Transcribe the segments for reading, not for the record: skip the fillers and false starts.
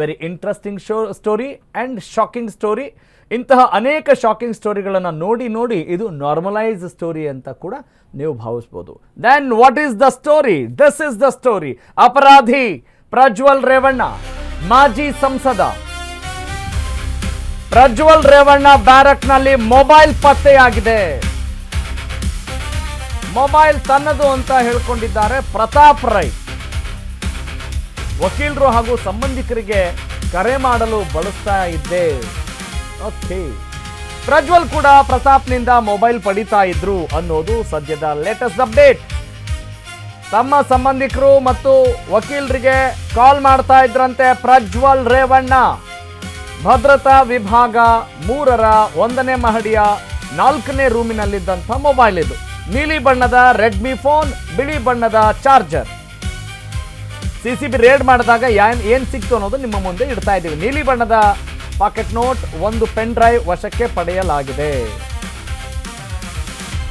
Very interesting story and shocking story. ಇಂತಹ ಅನೇಕ shocking ಸ್ಟೋರಿಗಳನ್ನು ನೋಡಿ ಇದು ನಾರ್ಮಲೈಸ್ ಸ್ಟೋರಿ ಅಂತ ಕೂಡ ನೀವು ಭಾವಿಸ್ಬೋದು. Then what is the story? This is the story. ಅಪರಾಧಿ ಪ್ರಜ್ವಲ್ ರೇವಣ್ಣ, ಮಾಜಿ ಸಂಸದ ಪ್ರಜ್ವಲ್ ರೇವಣ್ಣ ಬ್ಯಾರಕ್ನಲ್ಲಿ ಮೊಬೈಲ್ ಪತ್ತೆಯಾಗಿದೆ. ಮೊಬೈಲ್ ತನ್ನದು ಅಂತ ಹೇಳ್ಕೊಂಡಿದ್ದಾರೆ ಪ್ರತಾಪ್ ರೈ. ವಕೀಲರು ಹಾಗೂ ಸಂಬಂಧಿಕರಿಗೆ ಕರೆ ಮಾಡಲು ಬಳಸ್ತಾ ಇದ್ದೆ. ಓಕೆ, ಪ್ರಜ್ವಲ್ ಕೂಡ ಪ್ರತಾಪ್ನಿಂದ ಮೊಬೈಲ್ ಪಡಿತಾ ಇದ್ರು ಅನ್ನೋದು ಸದ್ಯದ ಲೇಟೆಸ್ಟ್ ಅಪ್ಡೇಟ್. ತಮ್ಮ ಸಂಬಂಧಿಕರು ಮತ್ತು ವಕೀಲರಿಗೆ ಕಾಲ್ ಮಾಡ್ತಾ ಇದ್ರಂತೆ ಪ್ರಜ್ವಲ್ ರೇವಣ್ಣ. ಭದ್ರತಾ ವಿಭಾಗ 3ರ 1ನೇ ಮಹಡಿಯ 4ನೇ ರೂಮಿನಲ್ಲಿದ್ದಂಥ ಮೊಬೈಲ್ ಇದು. ನೀಲಿ ಬಣ್ಣದ ರೆಡ್ಮಿ ಫೋನ್, ಬಿಳಿ ಬಣ್ಣದ ಚಾರ್ಜರ್. ಸಿಸಿಬಿ ರೇಡ್ ಮಾಡಿದಾಗ ಏನ್ ಸಿಕ್ತು ಅನ್ನೋದು ನಿಮ್ಮ ಮುಂದೆ ಇಡ್ತಾ ಇದ್ದೀವಿ. ನೀಲಿ ಬಣ್ಣದ ಪಾಕೆಟ್ ನೋಟ್, 1 ಪೆನ್ ಡ್ರೈವ್ ವಶಕ್ಕೆ ಪಡೆಯಲಾಗಿದೆ.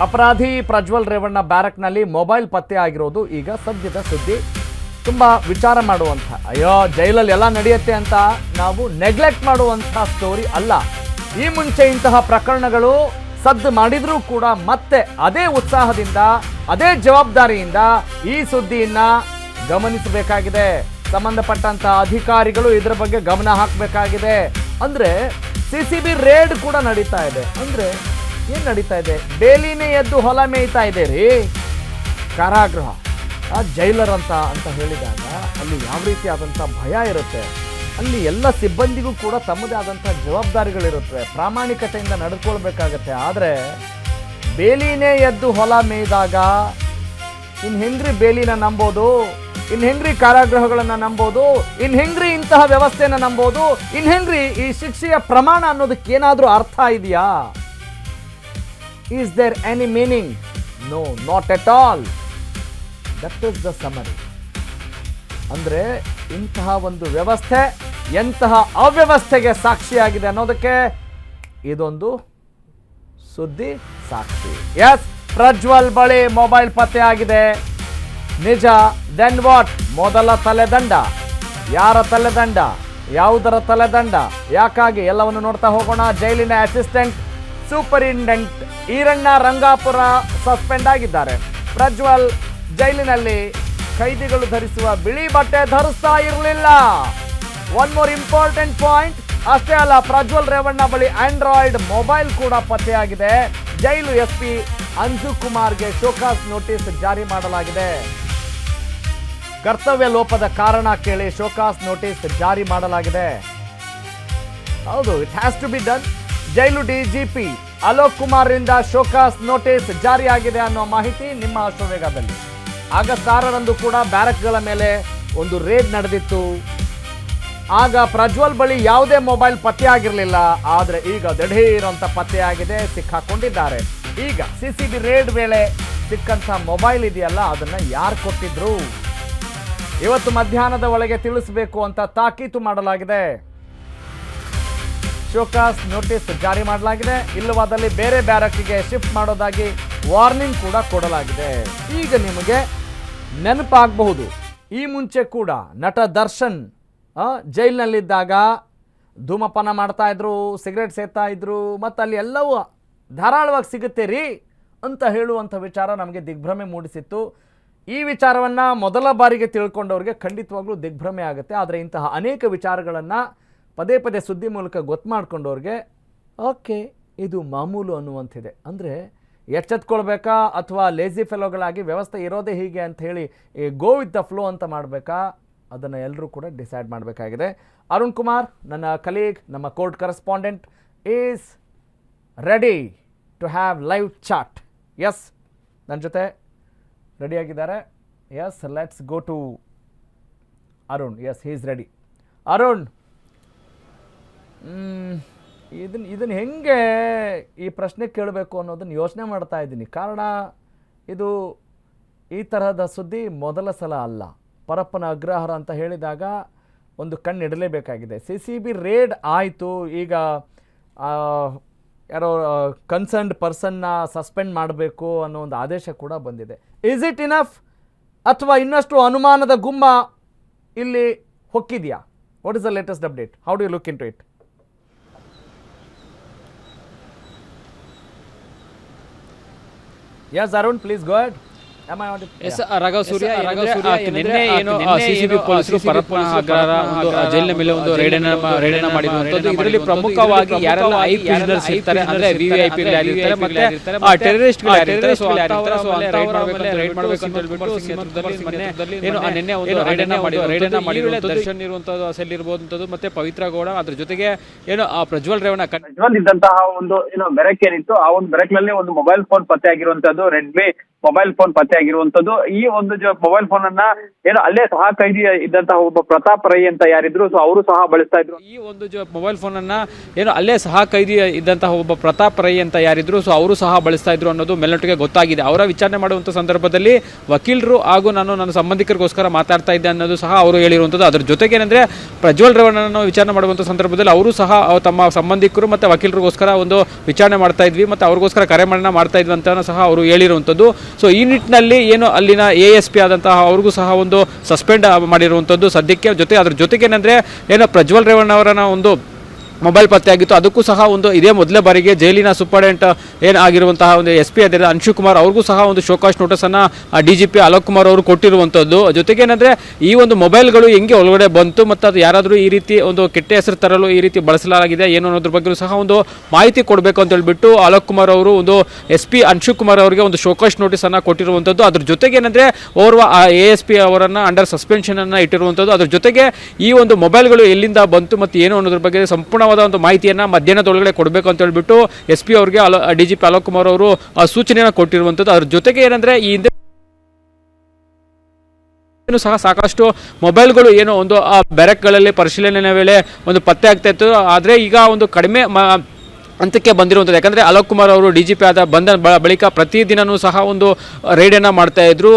ಅಪರಾಧಿ ಪ್ರಜ್ವಲ್ ರೇವಣ್ಣ ಬ್ಯಾರಕ್ನಲ್ಲಿ ಮೊಬೈಲ್ ಪತ್ತೆ ಆಗಿರೋದು ಈಗ ಸದ್ಯದ ಸುದ್ದಿ. ತುಂಬಾ ವಿಚಾರ ಮಾಡುವಂಥ, ಅಯ್ಯೋ ಜೈಲಲ್ಲಿ ಎಲ್ಲ ನಡೆಯುತ್ತೆ ಅಂತ ನಾವು ನೆಗ್ಲೆಕ್ಟ್ ಮಾಡುವಂಥ ಸ್ಟೋರಿ ಅಲ್ಲ. ಈ ಮುಂಚೆ ಇಂತಹ ಪ್ರಕರಣಗಳು ಸದ್ದು ಮಾಡಿದ್ರೂ ಕೂಡ ಮತ್ತೆ ಅದೇ ಉತ್ಸಾಹದಿಂದ, ಅದೇ ಜವಾಬ್ದಾರಿಯಿಂದ ಈ ಸುದ್ದಿಯನ್ನ ಗಮನಿಸಬೇಕಾಗಿದೆ. ಸಂಬಂಧಪಟ್ಟಂತ ಅಧಿಕಾರಿಗಳು ಇದರ ಬಗ್ಗೆ ಗಮನ ಹಾಕಬೇಕಾಗಿದೆ. ಅಂದ್ರೆ ಸಿಸಿಬಿ ರೇಡ್ ಕೂಡ ನಡೀತಾ ಇದೆ. ಅಂದ್ರೆ ಏನ್ ನಡೀತಾ ಇದೆ? ಬೇಲಿನೇ ಎದ್ದು ಹೊಲ ಮೇಯ್ತಾ ಇದೆ ರೀ. ಕಾರಾಗೃಹ, ಜೈಲರ್ ಅಂತ ಹೇಳಿದಾಗ ಅಲ್ಲಿ ಯಾವ ರೀತಿ ಆದಂಥ ಭಯ ಇರುತ್ತೆ. ಅಲ್ಲಿ ಎಲ್ಲ ಸಿಬ್ಬಂದಿಗೂ ಕೂಡ ತಮ್ಮದೇ ಆದಂಥ ಜವಾಬ್ದಾರಿಗಳಿರುತ್ತೆ. ಪ್ರಾಮಾಣಿಕತೆಯಿಂದ ನಡ್ಕೊಳ್ಬೇಕಾಗತ್ತೆ. ಆದರೆ ಬೇಲಿನೇ ಎದ್ದು ಹೊಲ ಮೇಯ್ದಾಗ ಇನ್ನು ಹೆಂಗ್ರಿ ಬೇಲಿನ ನಂಬೋದು? ಇನ್ನು ಹೆಂಗ್ರಿ ಕಾರಾಗೃಹಗಳನ್ನು ನಂಬೋದು? ಇನ್ನು ಹೆಂಗ್ರಿ ಇಂತಹ ವ್ಯವಸ್ಥೆಯನ್ನು ನಂಬೋದು? ಇನ್ನು ಹೆಂಗ್ರಿ ಈ ಶಿಕ್ಷೆಯ ಪ್ರಮಾಣ ಅನ್ನೋದಕ್ಕೆ ಏನಾದರೂ ಅರ್ಥ ಇದೆಯಾ? Is there any meaning? No, not at all. That is the summary. ಅಂದರೆ ಇಂತಹ ಒಂದು ವ್ಯವಸ್ಥೆ ಎಂತಹ ಅವ್ಯವಸ್ಥೆಗೆ ಸಾಕ್ಷಿಯಾಗಿದೆ ಅನ್ನೋದಕ್ಕೆ ಇದೊಂದು ಸುದ್ದಿ ಸಾಕ್ಷಿ. ಎಸ್, ಪ್ರಜ್ವಲ್ ಬಳಿ ಮೊಬೈಲ್ ಪತ್ತೆ ಆಗಿದೆ, ನಿಜ. Then what? ಮೊದಲ ತಲೆದಂಡ. ಯಾರ ತಲೆದಂಡ? ಯಾವುದರ ತಲೆದಂಡ? ಯಾಕಾಗಿ? ಎಲ್ಲವನ್ನು ನೋಡ್ತಾ ಹೋಗೋಣ. ಜೈಲಿನ assistant superintendent Eranna Rangapura suspend ಆಗಿದ್ದಾರೆ. ಪ್ರಜ್ವಲ್ ಜೈಲಿನಲ್ಲಿ ಕೈದಿಗಳು ಧರಿಸುವ ಬಿಳಿ ಬಟ್ಟೆ ಧರಿಸ್ತಾ ಇರಲಿಲ್ಲ. One more important point. ಅಷ್ಟೇ ಅಲ್ಲ, ಪ್ರಜ್ವಲ್ ರೇವಣ್ಣ ಬಳಿ ಆಂಡ್ರಾಯ್ಡ್ ಮೊಬೈಲ್ ಕೂಡ ಪತ್ತೆಯಾಗಿದೆ. ಜೈಲು ಎಸ್ಪಿ ಅಂಜು ಕುಮಾರ್ಗೆ ಶೋಕಾಸ್ ನೋಟಿಸ್ ಜಾರಿ ಮಾಡಲಾಗಿದೆ. ಕರ್ತವ್ಯ ಲೋಪದ ಕಾರಣ ಕೇಳಿ ಶೋಕಾಸ್ ನೋಟಿಸ್ ಜಾರಿ ಮಾಡಲಾಗಿದೆ. ಹೌದು, it has to be done. ಜೈಲು ಡಿಜಿಪಿ ಅಲೋಕ್ ಕುಮಾರ್ ರಿಂದ ಶೋಕಾಸ್ ನೋಟಿಸ್ ಜಾರಿಯಾಗಿದೆ ಅನ್ನೋ ಮಾಹಿತಿ ನಿಮ್ಮ ಅಶ್ವವೇಗದಲ್ಲಿ. ಆಗಸ್ಟ್ 6ರಂದು ಕೂಡ ಬ್ಯಾರಕ್ಗಳ ಮೇಲೆ ಒಂದು ರೇಡ್ ನಡೆದಿತ್ತು. ಆಗ ಪ್ರಜ್ವಲ್ ಬಳಿ ಯಾವುದೇ ಮೊಬೈಲ್ ಪತ್ತೆಯಾಗಿರಲಿಲ್ಲ. ಆದರೆ ಈಗ ದಿಢೀರ್ ಅಂತ ಪತ್ತೆಯಾಗಿದೆ, ಸಿಕ್ಕಾಕೊಂಡಿದ್ದಾರೆ. ಈಗ ಸಿಸಿಬಿ ರೇಡ್ ವೇಳೆ ಸಿಕ್ಕಂಥ ಮೊಬೈಲ್ ಇದೆಯಲ್ಲ, ಅದನ್ನ ಯಾರು ಕೊಟ್ಟಿದ್ರು? ಇವತ್ತು ಮಧ್ಯಾಹ್ನದ ಒಳಗೆ ತಿಳಿಸಬೇಕು ಅಂತ ತಾಕೀತು ಮಾಡಲಾಗಿದೆ. ಶೋಕಾಸ್ ನೋಟಿಸ್ ಜಾರಿ ಮಾಡಲಾಗಿದೆ. ಇಲ್ಲವಾದಲ್ಲಿ ಬೇರೆ ಬ್ಯಾರಕ್ಕಿಗೆ ಶಿಫ್ಟ್ ಮಾಡೋದಾಗಿ ವಾರ್ನಿಂಗ್ ಕೂಡ ಕೊಡಲಾಗಿದೆ. ಈಗ ನಿಮಗೆ ನೆನಪಾಗಬಹುದು, ಈ ಮುಂಚೆ ಕೂಡ ನಟ ದರ್ಶನ್ ಜೈಲಿನಲ್ಲಿದ್ದಾಗ ಧೂಮಪಾನ ಮಾಡ್ತಾ ಇದ್ರು, ಸಿಗರೇಟ್ ಸೇತಾ ಇದ್ರು, ಮತ್ತು ಅಲ್ಲಿ ಎಲ್ಲವೂ ಧಾರಾಳವಾಗಿ ಸಿಗುತ್ತೆ ರೀ ಅಂತ ಹೇಳುವಂಥ ವಿಚಾರ ನಮಗೆ ದಿಗ್ಭ್ರಮೆ ಮೂಡಿಸಿತ್ತು. ಈ ವಿಚಾರವನ್ನು ಮೊದಲ ಬಾರಿಗೆ ತಿಳ್ಕೊಂಡವ್ರಿಗೆ ಖಂಡಿತವಾಗ್ಲೂ ದಿಗ್ಭ್ರಮೆ ಆಗುತ್ತೆ. ಆದರೆ ಇಂತಹ ಅನೇಕ ವಿಚಾರಗಳನ್ನು ಪದೇ ಪದೇ ಸುದ್ದಿ ಮೂಲಕ ಗೊತ್ತು ಮಾಡ್ಕೊಂಡವ್ರಿಗೆ ಓಕೆ ಇದು ಮಾಮೂಲು ಅನ್ನುವಂಥದ್ದಿದೆ. ಅಂದರೆ ಎಚ್ಚೆತ್ಕೊಳ್ಬೇಕಾ ಅಥವಾ ಲೇಜಿ ಫೆಲೋಗಳಾಗಿ ವ್ಯವಸ್ಥೆ ಇರೋದೇ ಹೀಗೆ ಅಂತ ಹೇಳಿ ಗೋ ವಿತ್ ದ ಫ್ಲೋ ಅಂತ ಮಾಡಬೇಕಾ, ಅದನ್ನು ಎಲ್ಲರೂ ಕೂಡ ಡಿಸೈಡ್ ಮಾಡಬೇಕಾಗಿದೆ. ಅರುಣ್ ಕುಮಾರ್, ನನ್ನ ಕಲೀಗ್, ನಮ್ಮ court correspondent, is ready to have live chat. Yes, ನನ್ನ ಜೊತೆ ರೆಡಿಯಾಗಿದ್ದಾರೆ. Yes, let's go to Arun. Yes, he is ready. Arun, ಇದನ್ನು ಹೆಂಗೆ ಈ ಪ್ರಶ್ನೆ ಕೇಳಬೇಕು ಅನ್ನೋದನ್ನು ಯೋಚನೆ ಮಾಡ್ತಾ ಇದ್ದೀನಿ. ಕಾರಣ ಇದು ಈ ತರಹದ ಸುದ್ದಿ ಮೊದಲ ಸಲ ಅಲ್ಲ. ಪರಪ್ಪನ ಅಗ್ರಹಾರ ಅಂತ ಹೇಳಿದಾಗ ಒಂದು ಕಣ್ಣಿಡಲೇಬೇಕಾಗಿದೆ. ಸಿಸಿಬಿ ರೇಡ್ ಆಯಿತು, ಈಗ ಯಾರೋ ಕನ್ಸರ್ನ್ಡ್ ಪರ್ಸನ್ನ ಸಸ್ಪೆಂಡ್ ಮಾಡಬೇಕು ಅನ್ನೋ ಒಂದು ಆದೇಶ ಕೂಡ ಬಂದಿದೆ. ಇಸ್ ಇಟ್ ಇನಫ್ ಅಥವಾ ಇನ್ನಷ್ಟು ಅನುಮಾನದ ಗುಮ್ಮ ಇಲ್ಲಿ ಹೊಕ್ಕಿದೆಯಾ? What is the latest update? How do you look into it? Yes, Arun, please go ahead. Am I audible? Yes Raghav Surya ನಿನ್ನೆ ಏನು ಸಿಸಿಬಿ ಪೊಲೀಸರು ಪರಪ್ಪನ ಅಗ್ರಹಾರ ಒಂದು ಜೈಲಿನ ಮೇಲೆ ಒಂದು ರೇಡನ್ನ ಮಾಡಿರುವಂತದ್ದು. ಇದರಲ್ಲಿ ಪ್ರಮುಖವಾಗಿ ಯಾರೆಲ್ಲ ಐ ಪ್ರಿಸನರ್ಸ್ ಇರ್ತಾರೆ ಅಂದ್ರೆ ವಿವಿಐಪಿ ಇರ್ತಾರೆ ಮತ್ತೆ ಟೆರರಿಸ್ಟ್ ರೈಡ್ ಮಾಡಬೇಕು ಅಂತ ಹೇಳ್ಬಿಟ್ಟು ನಿನ್ನೆ ಒಂದು ರೇಡನ್ನ ಮಾಡಿರುವಂತದ್ದು. ದರ್ಶನ್ ಇರುವಂತದ್ದು ಸೆಲ್ ಇರಬಹುದಂತದ್ದು ಮತ್ತೆ ಪವಿತ್ರ ಗೌಡ, ಅದ್ರ ಜೊತೆಗೆ ಏನು ಪ್ರಜ್ವಲ್ ರೇವಣ್ಣ ಇದ್ದಂತಹ ಒಂದು ಏನು ಬೆರಕ್ ಏನಿತ್ತು ಆ ಒಂದು ಬೆರಕ್ನಲ್ಲಿ ಒಂದು ಮೊಬೈಲ್ ಫೋನ್ ಪತ್ತೆ ಆಗಿರುವಂತದ್ದು, ರೆಡ್ಮಿ ಮೊಬೈಲ್ ಫೋನ್ ಪತ್ತೆ ಆಗಿರುವಂತದ್ದು. ಈ ಒಂದು ಮೊಬೈಲ್ ಫೋನ್ ಅನ್ನ ಏನು ಅಲ್ಲೇ ಸಹ ಕೈದಿ ಇದ್ದಂತಹ ಒಬ್ಬ ಪ್ರತಾಪ್ ರೈ ಅಂತ ಯಾರಿದ್ರು, ಸೊ ಅವರು ಸಹ ಬಳಸ್ತಾ ಇದ್ರು. ಈ ಒಂದು ಮೊಬೈಲ್ ಫೋನ್ ಅನ್ನ ಏನು ಅಲ್ಲೇ ಸಹ ಕೈದಿ ಇದ್ದಂತಹ ಒಬ್ಬ ಪ್ರತಾಪ್ ರೈ ಅಂತ ಯಾರಿದ್ರು, ಸೊ ಅವರು ಸಹ ಬಳಸ್ತಾ ಇದ್ರು ಅನ್ನೋದು ಮೇಲ್ನೋಟಿಗೆ ಗೊತ್ತಾಗಿದೆ. ಅವರ ವಿಚಾರಣೆ ಮಾಡುವಂತ ಸಂದರ್ಭದಲ್ಲಿ ವಕೀಲರು ಹಾಗೂ ನನ್ನ ಸಂಬಂಧಿಕರಿಗೋಸ್ಕರ ಮಾತಾಡ್ತಾ ಇದ್ದೆ ಅನ್ನೋದು ಸಹ ಅವರು ಹೇಳಿರುವಂತದ್ದು. ಅದ್ರ ಜೊತೆಗೆ ಏನಂದ್ರೆ ಪ್ರಜ್ವಲ್ ರೇವಣ್ಣನ ವಿಚಾರಣೆ ಮಾಡುವಂತ ಸಂದರ್ಭದಲ್ಲಿ ಅವರು ಸಹ ತಮ್ಮ ಸಂಬಂಧಿಕರು ಮತ್ತೆ ವಕೀಲರಿಗೋಸ್ಕರ ಒಂದು ವಿಚಾರಣೆ ಮಾಡ್ತಾ ಇದ್ವಿ ಮತ್ತೆ ಅವ್ರಿಗೋಸ್ಕರ ಕರೆ ಮಾಡ್ತಾ ಇದ್ವಿ ಅಂತ ಸಹ ಅವರು ಹೇಳಿರುವಂತದ್ದು. ಸೊ ಈ ನಿಟ್ಟಿನಲ್ಲಿ ಏನು ಅಲ್ಲಿನ ASP ಆದಂತಹ ಅವ್ರಿಗೂ ಸಹ ಒಂದು ಸಸ್ಪೆಂಡ್ ಮಾಡಿರುವಂಥದ್ದು ಸದ್ಯಕ್ಕೆ. ಅದ್ರ ಜೊತೆಗೆ ಏನಂದ್ರೆ ಏನೋ ಪ್ರಜ್ವಲ್ ರೇವಣ್ಣ ಅವರನ್ನ ಒಂದು ಮೊಬೈಲ್ ಪತ್ತೆ ಆಗಿತ್ತು, ಅದಕ್ಕೂ ಸಹ ಒಂದು ಇದೇ ಮೊದಲೇ ಬಾರಿಗೆ ಜೈಲಿನ ಸೂಪರ್ಡೆಂಟ್ ಆಗಿರುವಂತಹ ಒಂದು SP ಅದೇ ಅಂಶುಕುಮಾರ್ ಅವ್ರಿಗೂ ಸಹ ಒಂದು ಶೋಕಾಸ್ ನೋಟಿಸ್ ಅನ್ನ DGP ಅಲೋಕ್ ಕುಮಾರ್ ಅವರು ಕೊಟ್ಟಿರುವಂತದ್ದು. ಜೊತೆಗೆ ಏನಂದ್ರೆ ಈ ಒಂದು ಮೊಬೈಲ್ಗಳು ಹೆಂಗೆ ಒಳಗಡೆ ಬಂತು ಮತ್ತೆ ಅದು ಯಾರಾದರೂ ಈ ರೀತಿ ಒಂದು ಕೆಟ್ಟ ಹೆಸರು ತರಲು ಈ ರೀತಿ ಬಳಸಲಾಗಿದೆ ಏನು ಅನ್ನೋದ್ರ ಬಗ್ಗೆ ಸಹ ಒಂದು ಮಾಹಿತಿ ಕೊಡಬೇಕು ಅಂತ ಹೇಳ್ಬಿಟ್ಟು ಅಲೋಕ್ ಕುಮಾರ್ ಅವರು ಒಂದು SP ಅಂಶುಕುಮಾರ್ ಅವರಿಗೆ ಒಂದು ಶೋಕಾಸ್ ನೋಟಿಸ್ ಅನ್ನ ಕೊಟ್ಟಿರುವಂತದ್ದು. ಅದ್ರ ಜೊತೆಗೆ ಏನಂದ್ರೆ ಓರ್ವ ASP ಅವರನ್ನ ಅಂಡರ್ ಸಸ್ಪೆನ್ಷನ್ ಅನ್ನ ಇಟ್ಟಿರುವಂತದ್ದು. ಅದ್ರ ಜೊತೆಗೆ ಈ ಒಂದು ಮೊಬೈಲ್ಗಳು ಎಲ್ಲಿಂದ ಬಂತು ಮತ್ತೆ ಏನು ಅನ್ನೋದ್ರ ಬಗ್ಗೆ ಸಂಪೂರ್ಣ ಒಂದು ಮಾಹಿತಿಯನ್ನ ಮಧ್ಯಾಹ್ನದೊಳಗಡೆ ಕೊಡಬೇಕು ಅಂತ ಹೇಳ್ಬಿಟ್ಟು SP ಅವರಿಗೆ DGP ಅಲೋಕ್ ಕುಮಾರ್ ಅವರು ಸೂಚನೆಯನ್ನು ಕೊಟ್ಟಿರುವಂತದ್ದು. ಅದ್ರ ಜೊತೆಗೆ ಏನಂದ್ರೆ ಈ ಹಿಂದೆ ಸಹ ಸಾಕಷ್ಟು ಮೊಬೈಲ್ಗಳು ಏನೋ ಒಂದು ಬ್ಯಾರಕ್ಗಳಲ್ಲಿ ಪರಿಶೀಲನೆ ವೇಳೆ ಒಂದು ಪತ್ತೆ ಆಗ್ತಾ ಇತ್ತು. ಆದ್ರೆ ಈಗ ಒಂದು ಕಡಿಮೆ ಹಂತಕ್ಕೆ ಬಂದಿರುವಂಥದ್ದು. ಯಾಕಂದರೆ ಅಲೋಕ್ ಕುಮಾರ್ ಅವರು DGP ಆದ ಬಂದ ಬಳಿಕ ಪ್ರತಿದಿನವೂ ಸಹ ಒಂದು ರೈಡನ್ನು ಮಾಡ್ತಾ ಇದ್ರು.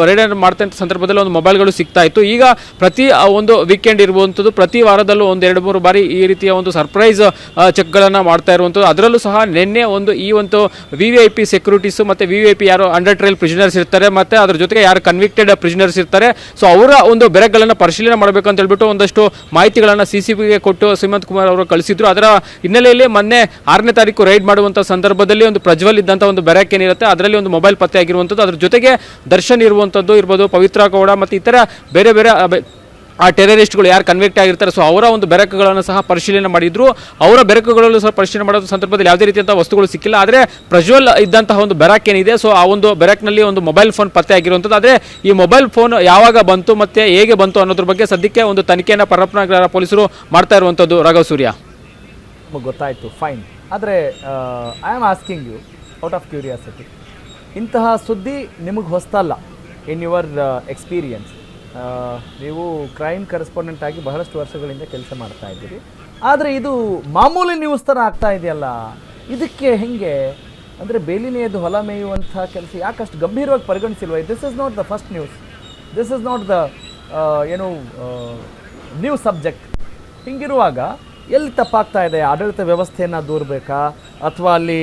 ರೈಡನ್ನು ಮಾಡ್ತಾ ಇದ್ದ ಸಂದರ್ಭದಲ್ಲಿ ಒಂದು ಮೊಬೈಲ್ಗಳು ಸಿಗ್ತಾ ಇತ್ತು. ಈಗ ಪ್ರತಿ ಒಂದು ವೀಕೆಂಡ್ ಇರುವಂಥದ್ದು, ಪ್ರತಿ ವಾರದಲ್ಲೂ ಒಂದು 2-3 ಬಾರಿ ಈ ರೀತಿಯ ಒಂದು ಸರ್ಪ್ರೈಸ್ ಚೆಕ್ಗಳನ್ನು ಮಾಡ್ತಾ ಇರುವಂಥದ್ದು. ಅದರಲ್ಲೂ ಸಹ ನಿನ್ನೆ ಒಂದು ಈ ಒಂದು VVIP ಸೆಕ್ಯೂರಿಟೀಸು ಮತ್ತು VVIP ಯಾರು ಅಂಡರ್ ಟ್ರಯಲ್ ಪ್ರಿಸನರ್ಸ್ ಇರ್ತಾರೆ ಮತ್ತು ಅದ್ರ ಜೊತೆಗೆ ಯಾರು ಕನ್ವಿಕ್ಟೆಡ್ ಪ್ರಿಸನರ್ಸ್ ಇರ್ತಾರೆ, ಸೊ ಅವರ ಒಂದು ಬೆರಗಳನ್ನು ಪರಿಶೀಲನೆ ಮಾಡಬೇಕು ಅಂತ ಹೇಳ್ಬಿಟ್ಟು ಒಂದಷ್ಟು ಮಾಹಿತಿಗಳನ್ನು CCBಗೆ ಕೊಟ್ಟು ಶ್ರೀಮಂತ್ ಕುಮಾರ್ ಅವರು ಕಳಿಸಿದ್ರು. ಅದರ ಹಿನ್ನೆಲೆಯಲ್ಲಿ ಮೊನ್ನೆ 6ನೇ ತಾರೀಕು ರೈಡ್ ಮಾಡುವಂಥ ಸಂದರ್ಭದಲ್ಲಿ ಒಂದು ಪ್ರಜ್ವಲ್ ಇದ್ದಂಥ ಒಂದು ಬೆರಕ್ ಏನಿರುತ್ತೆ ಅದರಲ್ಲಿ ಒಂದು ಮೊಬೈಲ್ ಪತ್ತೆ ಆಗಿರುವಂಥದ್ದು. ಅದ್ರ ಜೊತೆಗೆ ದರ್ಶನ್ ಇರುವಂಥದ್ದು ಇರ್ಬೋದು, ಪವಿತ್ರ ಗೌಡ ಮತ್ತು ಇತರ ಬೇರೆ ಬೇರೆ ಆ ಟೆರರಿಸ್ಟ್ಗಳು ಯಾರು ಕನ್ವಿಕ್ಟ್ ಆಗಿರ್ತಾರೆ, ಸೊ ಅವರ ಒಂದು ಬೆರಕುಗಳನ್ನು ಸಹ ಪರಿಶೀಲನೆ ಮಾಡಿದ್ರು. ಅವರ ಬೆರಕುಗಳಲ್ಲೂ ಸಹ ಪರಿಶೀಲನೆ ಮಾಡೋ ಸಂದರ್ಭದಲ್ಲಿ ಯಾವುದೇ ರೀತಿಯಂಥ ವಸ್ತುಗಳು ಸಿಕ್ಕಿಲ್ಲ. ಆದರೆ ಪ್ರಜ್ವಲ್ ಇದ್ದಂತಹ ಒಂದು ಬೆರಕ್ ಏನಿದೆ, ಸೊ ಆ ಒಂದು ಬೆರಕ್ನಲ್ಲಿ ಒಂದು ಮೊಬೈಲ್ ಫೋನ್ ಪತ್ತೆ ಆಗಿರುವಂಥದ್ದು. ಆದರೆ ಈ ಮೊಬೈಲ್ ಫೋನ್ ಯಾವಾಗ ಬಂತು ಮತ್ತು ಹೇಗೆ ಬಂತು ಅನ್ನೋದ್ರ ಬಗ್ಗೆ ಸದ್ಯಕ್ಕೆ ಒಂದು ತನಿಖೆಯನ್ನು ಪರಪ್ಪನ ಪೊಲೀಸರು ಮಾಡ್ತಾ ಇರುವಂಥದ್ದು. ರಾಘವ್ ಸೂರ್ಯ, ಗೊತ್ತಾಯಿತು, ಫೈನ್. ಆದರೆ I am asking you out of curiosity, ಇಂತಹ ಸುದ್ದಿ ನಿಮಗೆ ಹೊಸ್ತಲ್ಲ ಇನ್ ಯುವರ್ ಎಕ್ಸ್ಪೀರಿಯನ್ಸ್. ನೀವು ಕ್ರೈಮ್ ಕರೆಸ್ಪಾಂಡೆಂಟ್ ಆಗಿ ಬಹಳಷ್ಟು ವರ್ಷಗಳಿಂದ ಕೆಲಸ ಮಾಡ್ತಾ ಇದ್ದೀರಿ. ಆದರೆ ಇದು ಮಾಮೂಲಿ ನ್ಯೂಸ್ ಥರ ಆಗ್ತಾ ಇದೆಯಲ್ಲ, ಇದಕ್ಕೆ ಹೆಂಗೆ ಅಂದರೆ ಬೇಲಿನೆಯದು ಹೊಲ ಮೇಯುವಂಥ ಕೆಲಸ ಯಾಕಷ್ಟು ಗಂಭೀರವಾಗಿ ಪರಿಗಣಿಸಿಲ್ವ? This is not the first news, this is not the news subject. ಹಿಂಗಿರುವಾಗ ಎಲ್ಲಿ ತಪ್ಪಾಗ್ತಾ ಇದೆ? ಆಡಳಿತ ವ್ಯವಸ್ಥೆಯನ್ನು ದೂರಬೇಕಾ, ಅಥವಾ ಅಲ್ಲಿ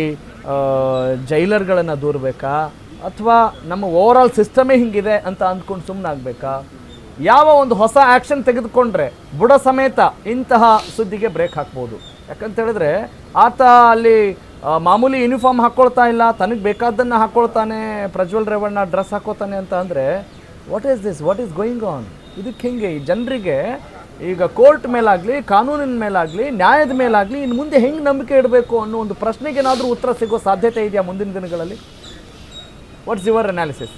ಜೈಲರ್ಗಳನ್ನು ದೂರಬೇಕಾ, ಅಥವಾ ನಮ್ಮ ಓವರಾಲ್ ಸಿಸ್ಟಮೇ ಹಿಂಗಿದೆ ಅಂತ ಅಂದ್ಕೊಂಡು ಸುಮ್ಮನೆ ಆಗಬೇಕಾ? ಯಾವ ಒಂದು ಹೊಸ ಆ್ಯಕ್ಷನ್ ತೆಗೆದುಕೊಂಡ್ರೆ ಬುಡ ಸಮೇತ ಇಂತಹ ಸುದ್ದಿಗೆ ಬ್ರೇಕ್ ಹಾಕ್ಬೋದು? ಯಾಕಂತ ಹೇಳಿದ್ರೆ ಆತ ಅಲ್ಲಿ ಮಾಮೂಲಿ ಯೂನಿಫಾರ್ಮ್ ಹಾಕ್ಕೊಳ್ತಾ ಇಲ್ಲ, ತನಗೆ ಬೇಕಾದ್ದನ್ನು ಹಾಕ್ಕೊಳ್ತಾನೆ, ಪ್ರಜ್ವಲ್ ರೇವಣ್ಣ ಡ್ರೆಸ್ ಹಾಕೋತಾನೆ ಅಂತ ಅಂದರೆ what is this, what is going on? ಇದಕ್ಕೆ ಹಿಂಗೆ ಈ ಜನರಿಗೆ ಈಗ ಕೋರ್ಟ್ ಮೇಲಾಗಲಿ, ಕಾನೂನಿನ ಮೇಲಾಗಲಿ, ನ್ಯಾಯದ ಮೇಲಾಗಲಿ ಇನ್ನು ಮುಂದೆ ಹೆಂಗೆ ನಂಬಿಕೆ ಇಡಬೇಕು ಅನ್ನೋ ಒಂದು ಪ್ರಶ್ನೆಗೆ ಏನಾದರೂ ಉತ್ತರ ಸಿಗೋ ಸಾಧ್ಯತೆ ಇದೆಯಾ ಮುಂದಿನ ದಿನಗಳಲ್ಲಿ? What's your analysis?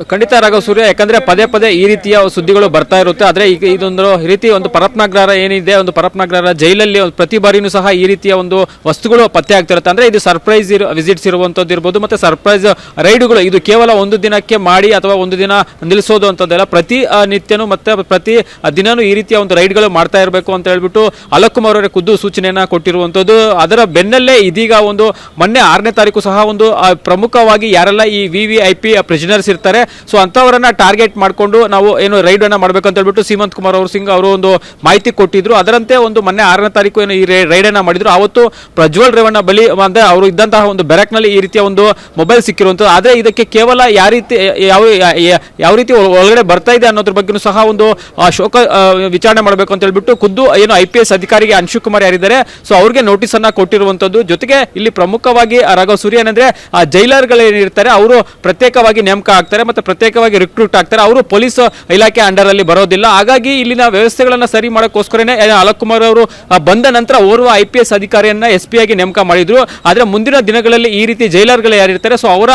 ಖಂಡಿತ ರಾಘವ್ ಸೂರ್ಯ, ಯಾಕಂದ್ರೆ ಪದೇ ಪದೇ ಈ ರೀತಿಯ ಸುದ್ದಿಗಳು ಬರ್ತಾ ಇರುತ್ತೆ. ಆದರೆ ಈಗ ಇದೊಂದು ರೀತಿ ಒಂದು ಪರಪ್ಪನಗ್ರಹಾರ ಏನಿದೆ, ಒಂದು ಪರಪ್ಪನಗ್ರಹಾರ ಜೈಲಲ್ಲಿ ಪ್ರತಿ ಬಾರಿನೂ ಸಹ ಈ ರೀತಿಯ ಒಂದು ವಸ್ತುಗಳು ಪತ್ತೆ ಆಗ್ತಿರುತ್ತೆ. ಅಂದ್ರೆ ಇದು ಸರ್ಪ್ರೈಸ್ ವಿಸಿಟ್ಸ್ ಇರುವಂತದ್ದು ಇರ್ಬೋದು, ಮತ್ತೆ ಸರ್ಪ್ರೈಸ್ ರೈಡ್ಗಳು. ಇದು ಕೇವಲ ಒಂದು ದಿನಕ್ಕೆ ಮಾಡಿ ಅಥವಾ ಒಂದು ದಿನ ನಿಲ್ಲಿಸೋದು ಅಂತದ್ದೆಲ್ಲ, ಪ್ರತಿ ನಿತ್ಯನೂ ಮತ್ತೆ ಪ್ರತಿ ದಿನನೂ ಈ ರೀತಿಯ ಒಂದು ರೈಡ್ಗಳು ಮಾಡ್ತಾ ಇರಬೇಕು ಅಂತ ಹೇಳ್ಬಿಟ್ಟು ಅಲೋಕ್ ಕುಮಾರ್ ಅವರೇ ಖುದ್ದು ಸೂಚನೆಯನ್ನ ಕೊಟ್ಟಿರುವಂತದ್ದು. ಅದರ ಬೆನ್ನಲ್ಲೇ ಇದೀಗ ಒಂದು ಮೊನ್ನೆ 6ನೇ ತಾರೀಕು ಸಹ ಒಂದು ಪ್ರಮುಖವಾಗಿ ಯಾರೆಲ್ಲ ಈ VVIP ಪ್ರಿಸನರ್ಸ್ ಇರ್ತಾರೆ ಇರ್ತಾರೆ. ಸೊ ಅಂಥವರನ್ನ ಟಾರ್ಗೆಟ್ ಮಾಡಿಕೊಂಡು ನಾವು ಏನು ರೈಡ್ ಅನ್ನ ಮಾಡಬೇಕಂತ ಹೇಳ್ಬಿಟ್ಟು ಸೀಮಂತ್ ಕುಮಾರ್ ಸಿಂಗ್ ಅವರು ಒಂದು ಮಾಹಿತಿ ಕೊಟ್ಟಿದ್ರು. ಅದರಂತೆ ಒಂದು ಮೊನ್ನೆ 6ನೇ ತಾರೀಕು ಏನು ಈ ರೈಡ್ ಅನ್ನ ಮಾಡಿದ್ರು. ಅವತ್ತು ಪ್ರಜ್ವಲ್ ರೇವಣ್ಣ ಬಳಿ ಅಂದ್ರೆ ಅವರು ಇದ್ದಂತಹ ಒಂದು ಬ್ಯಾರಕ್ನಲ್ಲಿ ಈ ರೀತಿಯ ಒಂದು ಮೊಬೈಲ್ ಸಿಕ್ಕಿರುವಂಥದ್ದು. ಆದರೆ ಇದಕ್ಕೆ ಕೇವಲ ಯಾವ ರೀತಿ ಒಳಗಡೆ ಬರ್ತಾ ಇದೆ ಅನ್ನೋದ್ರ ಬಗ್ಗೆ ಸಹ ಒಂದು ಶೋಕ ವಿಚಾರಣೆ ಮಾಡಬೇಕು ಅಂತ ಹೇಳ್ಬಿಟ್ಟು ಖುದ್ದು ಏನು IPS ಅಧಿಕಾರಿಗೆ ಅಂಶು ಕುಮಾರ್ ಯಾರಿದ್ದಾರೆ ಸೊ ಅವ್ರಿಗೆ ನೋಟಿಸ್ ಅನ್ನ ಕೊಟ್ಟಿರುವಂತದ್ದು. ಜೊತೆಗೆ ಇಲ್ಲಿ ಪ್ರಮುಖವಾಗಿ ರಾಘವ್ ಸೂರ್ಯ ಏನಂದ್ರೆ ಜೈಲರ್ಗಳು ಏನಿರ್ತಾರೆ ಅವರು ಪ್ರತ್ಯೇಕವಾಗಿ ನೇಮಕ ಆಗ್ತಾರೆ ಮತ್ತೆ ಪ್ರತ್ಯೇಕವಾಗಿ ರಿಕ್ರೂಟ್ ಆಗ್ತಾರೆ. ಅವರು ಪೊಲೀಸ್ ಇಲಾಖೆ ಅಂಡರ್ ಅಲ್ಲಿ ಬರೋದಿಲ್ಲ. ಹಾಗಾಗಿ ಇಲ್ಲಿನ ವ್ಯವಸ್ಥೆಗಳನ್ನ ಸರಿ ಮಾಡೋಕ್ಕೋಸ್ಕರನೇ ಅಲೋಕ್ ಕುಮಾರ್ ಅವರು ಬಂದ ನಂತರ ಓರ್ವ IPS ಅಧಿಕಾರಿಯನ್ನ SP ಆಗಿ ನೇಮಕ ಮಾಡಿದ್ರು. ಆದ್ರೆ ಮುಂದಿನ ದಿನಗಳಲ್ಲಿ ಈ ರೀತಿ ಜೈಲರ್ಗಳು ಯಾರಿರ್ತಾರೆ ಸೊ ಅವರ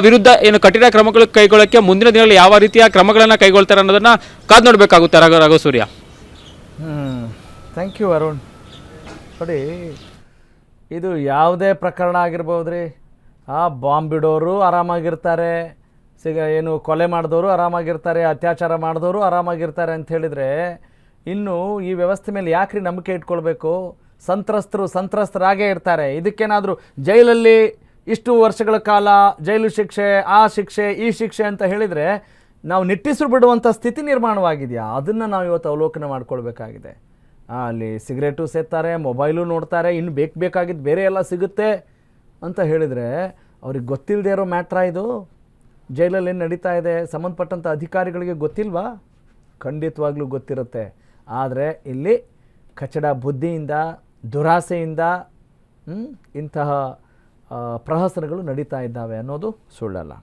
ವಿರುದ್ಧ ಏನು ಕಠಿಣ ಕ್ರಮಗಳು ಕೈಗೊಳ್ಳಕ್ಕೆ ಮುಂದಿನ ದಿನಗಳಲ್ಲಿ ಯಾವ ರೀತಿಯ ಕ್ರಮಗಳನ್ನ ಕೈಗೊಳ್ತಾರೆ ಅನ್ನೋದನ್ನ ಕಾದ್ ನೋಡ್ಬೇಕಾಗುತ್ತೆ. ರಾಘವ್ ಸೂರ್ಯ. Thank you Arun. ನೋಡಿ, ಇದು ಯಾವುದೇ ಪ್ರಕರಣ ಆಗಿರ್ಬೋದ್ರಿ. ಬಾಂಬ್ ಬಿಡೋರು ಆರಾಮಾಗಿರ್ತಾರೆ, ಏನು ಕೊಲೆ ಮಾಡಿದವರು ಆರಾಮಾಗಿರ್ತಾರೆ, ಅತ್ಯಾಚಾರ ಮಾಡಿದವರು ಆರಾಮಾಗಿರ್ತಾರೆ ಅಂತ ಹೇಳಿದರೆ ಇನ್ನು ಈ ವ್ಯವಸ್ಥೆ ಮೇಲೆ ಯಾಕ್ರಿ ನಂಬಿಕೆ ಇಟ್ಕೊಳ್ಬೇಕು? ಸಂತ್ರಸ್ತರಾಗೇ ಇರ್ತಾರೆ. ಇದಕ್ಕೇನಾದರೂ ಜೈಲಲ್ಲಿ ಇಷ್ಟು ವರ್ಷಗಳ ಕಾಲ ಜೈಲು ಶಿಕ್ಷೆ, ಆ ಶಿಕ್ಷೆ, ಈ ಶಿಕ್ಷೆ ಅಂತ ಹೇಳಿದರೆ ನಾವು ನಿಟ್ಟಿಸು ಬಿಡುವಂಥ ಸ್ಥಿತಿ ನಿರ್ಮಾಣವಾಗಿದೆಯಾ? ಅದನ್ನು ನಾವು ಇವತ್ತು ಅವಲೋಕನ ಮಾಡ್ಕೊಳ್ಬೇಕಾಗಿದೆ. ಅಲ್ಲಿ ಸಿಗರೇಟು ಸೇರ್ತಾರೆ, ಮೊಬೈಲು ನೋಡ್ತಾರೆ, ಇನ್ನು ಬೇಕಾಗಿದ್ದು ಬೇರೆ ಎಲ್ಲ ಸಿಗುತ್ತೆ ಅಂತ ಹೇಳಿದರೆ ಅವ್ರಿಗೆ ಗೊತ್ತಿಲ್ಲದೆ ಇರೋ ಮ್ಯಾಟ್ರಾ ಇದು? ಜೈಲಲ್ಲಿ ಏನು ನಡೀತಾ ಇದೆ ಸಂಬಂಧಪಟ್ಟಂಥ ಅಧಿಕಾರಿಗಳಿಗೆ ಗೊತ್ತಿಲ್ವಾ? ಖಂಡಿತವಾಗ್ಲೂ ಗೊತ್ತಿರುತ್ತೆ. ಆದರೆ ಇಲ್ಲಿ ಕಚಡ ಬುದ್ಧಿಯಿಂದ, ದುರಾಸೆಯಿಂದ ಇಂತಹ ಪ್ರಹಸನಗಳು ನಡೀತಾ ಇದ್ದಾವೆ ಅನ್ನೋದು ಸುಳ್ಳಲ್ಲ.